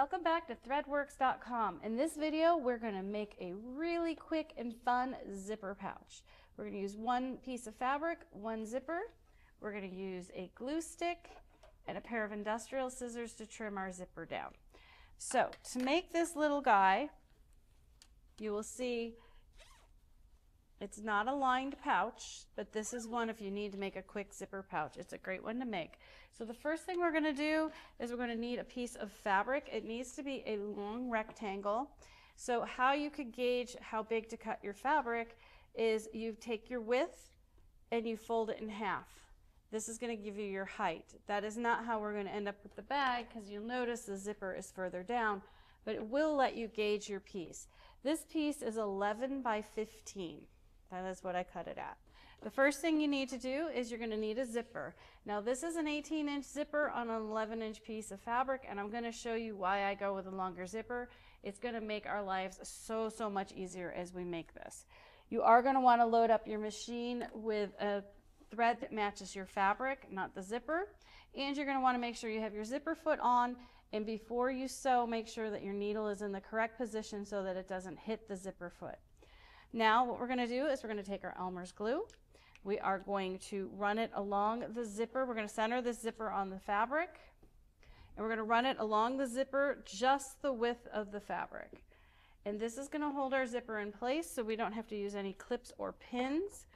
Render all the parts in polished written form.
Welcome back to ThreadWorks.com. In this video, we're going to make a really quick and fun zipper pouch. We're going to use one piece of fabric, one zipper. We're going to use a glue stick and a pair of industrial scissors to trim our zipper down. So to make this little guy, you will see it's not a lined pouch, but this is one if you need to make a quick zipper pouch. It's a great one to make. So the first thing we're going to do is we're going to need a piece of fabric. It needs to be a long rectangle. So how you could gauge how big to cut your fabric is you take your width and you fold it in half. This is going to give you your height. That is not how we're going to end up with the bag, because you'll notice the zipper is further down, but it will let you gauge your piece. This piece is 11 by 15. That is what I cut it at. The first thing you need to do is you're going to need a zipper. Now this is an 18-inch zipper on an 11-inch piece of fabric, and I'm going to show you why I go with a longer zipper. It's going to make our lives so much easier as we make this. You are going to want to load up your machine with a thread that matches your fabric, not the zipper. And you're going to want to make sure you have your zipper foot on, and before you sew, make sure that your needle is in the correct position so that it doesn't hit the zipper foot. Now what we're going to do is we're going to take our Elmer's glue. We are going to run it along the zipper. We're going to center the zipper on the fabric, and we're going to run it along the zipper just the width of the fabric. And this is going to hold our zipper in place so we don't have to use any clips or pins.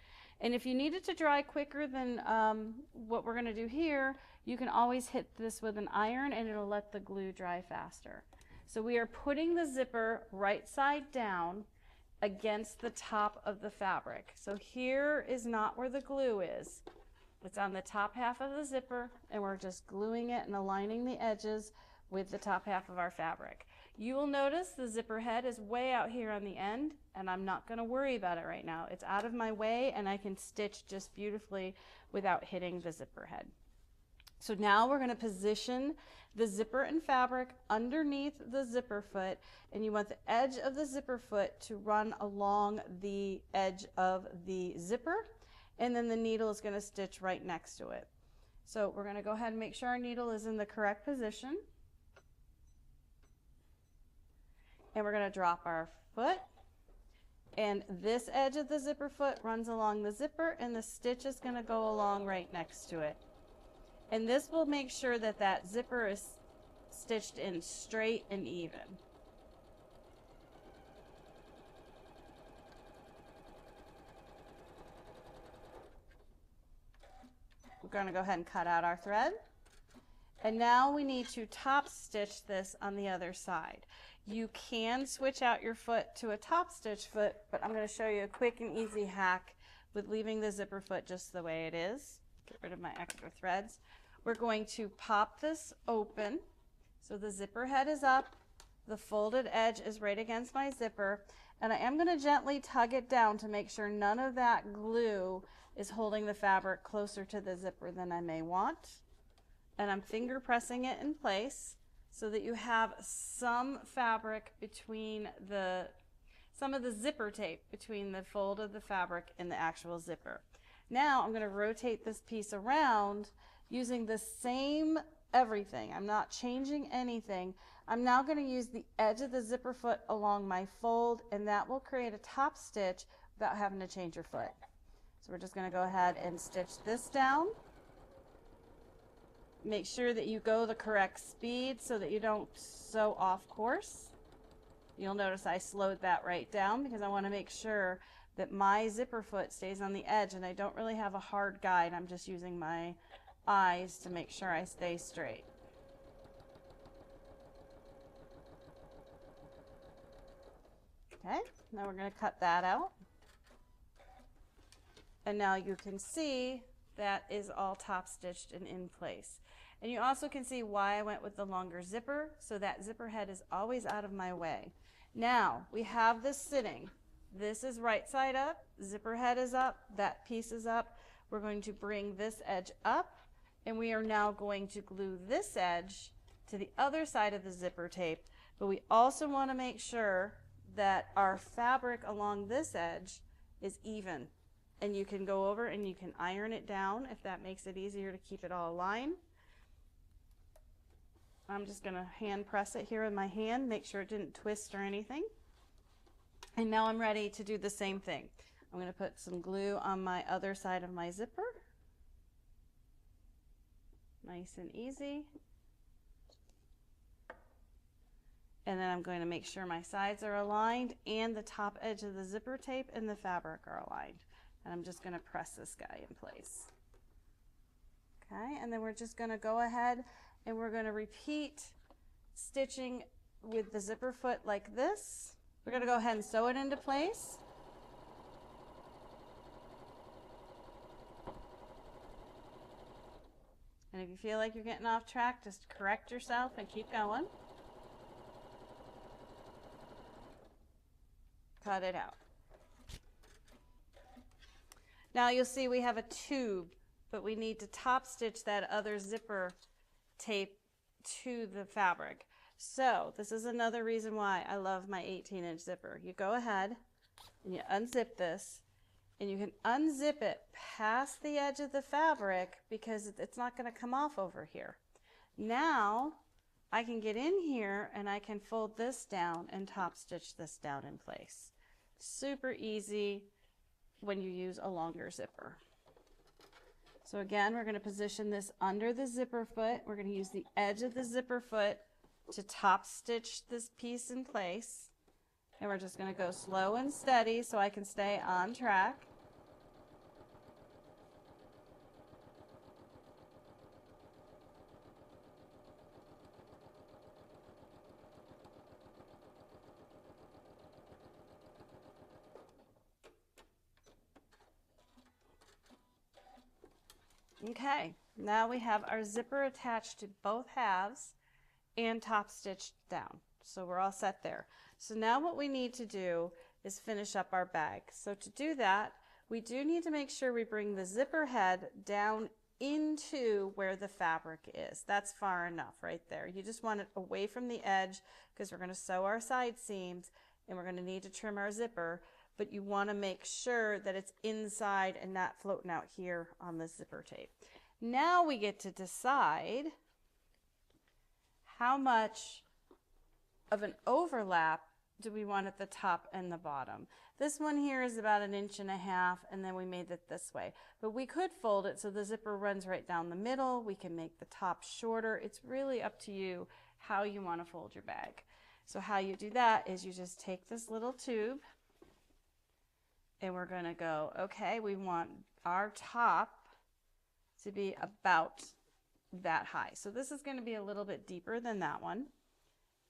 And if you need it to dry quicker than what we're going to do here, you can always hit this with an iron and it'll let the glue dry faster. So we are putting the zipper right side down against the top of the fabric. So here is not where the glue is. It's on the top half of the zipper, and we're just gluing it and aligning the edges with the top half of our fabric. You will notice the zipper head is way out here on the end, and I'm not going to worry about it right now. It's out of my way, and I can stitch just beautifully without hitting the zipper head. So now we're going to position the zipper and fabric underneath the zipper foot, and you want the edge of the zipper foot to run along the edge of the zipper, and then the needle is going to stitch right next to it. So we're going to go ahead and make sure our needle is in the correct position, and we're going to drop our foot, and this edge of the zipper foot runs along the zipper, and the stitch is going to go along right next to it. And this will make sure that that zipper is stitched in straight and even. We're going to go ahead and cut out our thread. And now we need to top stitch this on the other side. You can switch out your foot to a top stitch foot, but I'm going to show you a quick and easy hack with leaving the zipper foot just the way it is. Get rid of my extra threads. We're going to pop this open so the zipper head is up, the folded edge is right against my zipper, and I am going to gently tug it down to make sure none of that glue is holding the fabric closer to the zipper than I may want. And I'm finger pressing it in place so that you have some fabric between some of the zipper tape between the fold of the fabric and the actual zipper. Now I'm going to rotate this piece around using the same everything. I'm not changing anything. I'm now going to use the edge of the zipper foot along my fold, and that will create a top stitch without having to change your foot. So we're just going to go ahead and stitch this down. Make sure that you go the correct speed so that you don't sew off course. You'll notice I slowed that right down because I want to make sure that my zipper foot stays on the edge, and I don't really have a hard guide. I'm just using my eyes to make sure I stay straight. Okay, now we're going to cut that out. And now you can see that is all top stitched and in place. And you also can see why I went with the longer zipper, so that zipper head is always out of my way. Now we have this sitting. This is right side up, zipper head is up, that piece is up. We're going to bring this edge up, and we are now going to glue this edge to the other side of the zipper tape, but we also want to make sure that our fabric along this edge is even. And you can go over and you can iron it down if that makes it easier to keep it all aligned. I'm just going to hand press it here with my hand, make sure it didn't twist or anything. And now I'm ready to do the same thing. I'm going to put some glue on my other side of my zipper. Nice and easy. And then I'm going to make sure my sides are aligned and the top edge of the zipper tape and the fabric are aligned. And I'm just going to press this guy in place. Okay, and then we're just going to go ahead and we're going to repeat stitching with the zipper foot like this. We're going to go ahead and sew it into place. And if you feel like you're getting off track, just correct yourself and keep going. Cut it out. Now you'll see we have a tube, but we need to top stitch that other zipper tape to the fabric. So this is another reason why I love my 18-inch zipper. You go ahead and you unzip this, and you can unzip it past the edge of the fabric because it's not going to come off over here. Now I can get in here and I can fold this down and top stitch this down in place. Super easy when you use a longer zipper. So again, we're going to position this under the zipper foot. We're going to use the edge of the zipper foot to top stitch this piece in place. And we're just going to go slow and steady so I can stay on track. Okay, now we have our zipper attached to both halves and top stitched down. So we're all set there. So now what we need to do is finish up our bag. So to do that, we do need to make sure we bring the zipper head down into where the fabric is. That's far enough right there. You just want it away from the edge because we're going to sew our side seams and we're going to need to trim our zipper, but you want to make sure that it's inside and not floating out here on the zipper tape. Now we get to decide how much of an overlap do we want at the top and the bottom. This one here is about 1.5 inches, and then we made it this way. But we could fold it so the zipper runs right down the middle. We can make the top shorter. It's really up to you how you want to fold your bag. So how you do that is you just take this little tube, and we're going to go, okay, we want our top to be about that high. So this is going to be a little bit deeper than that one.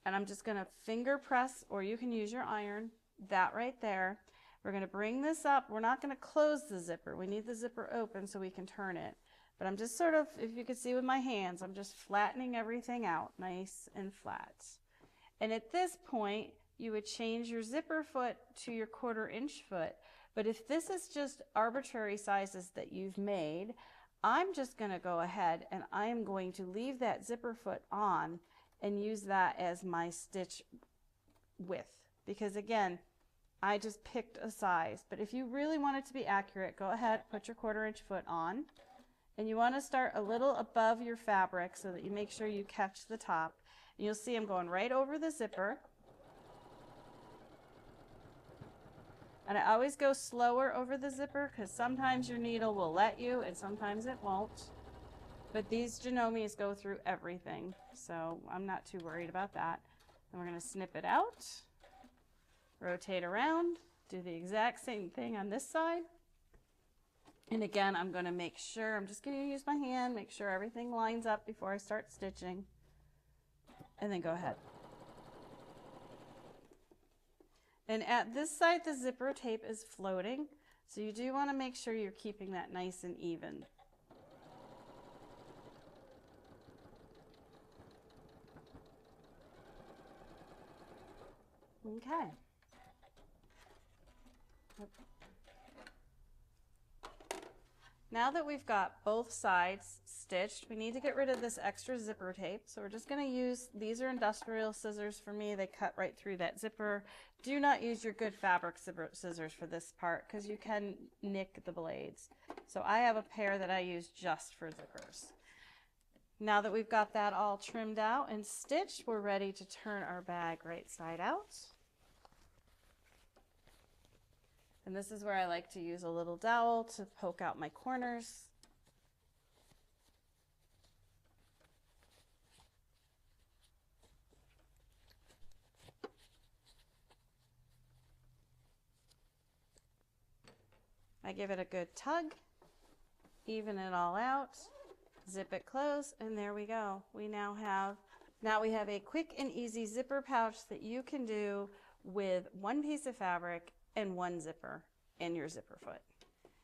And I'm just going to finger press, or you can use your iron, that right there. We're going to bring this up. We're not going to close the zipper. We need the zipper open so we can turn it. But I'm just sort of, if you can see with my hands, I'm just flattening everything out nice and flat. And at this point, you would change your zipper foot to your 1/4 inch foot. But if this is just arbitrary sizes that you've made, I'm just going to go ahead and I am going to leave that zipper foot on and use that as my stitch width. Because again, I just picked a size. But if you really want it to be accurate, go ahead, put your 1/4 inch foot on. And you want to start a little above your fabric so that you make sure you catch the top. And you'll see I'm going right over the zipper. And I always go slower over the zipper because sometimes your needle will let you and sometimes it won't. But these Genomes go through everything, so I'm not too worried about that. And we're going to snip it out, rotate around, do the exact same thing on this side. And again, I'm going to make sure, I'm just going to use my hand, make sure everything lines up before I start stitching. And then go ahead. And at this side, the zipper tape is floating, so you do want to make sure you're keeping that nice and even. Okay. Now that we've got both sides stitched, we need to get rid of this extra zipper tape. So we're just going to use, these are industrial scissors for me. They cut right through that zipper. Do not use your good fabric scissors for this part because you can nick the blades. So I have a pair that I use just for zippers. Now that we've got that all trimmed out and stitched, we're ready to turn our bag right side out. And this is where I like to use a little dowel to poke out my corners. I give it a good tug, even it all out, zip it closed, and there we go. We now have a quick and easy zipper pouch that you can do with one piece of fabric and one zipper in your zipper foot.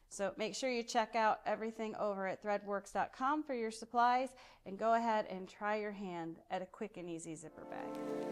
So make sure you check out everything over at threadworks.com for your supplies, and go ahead and try your hand at a quick and easy zipper bag.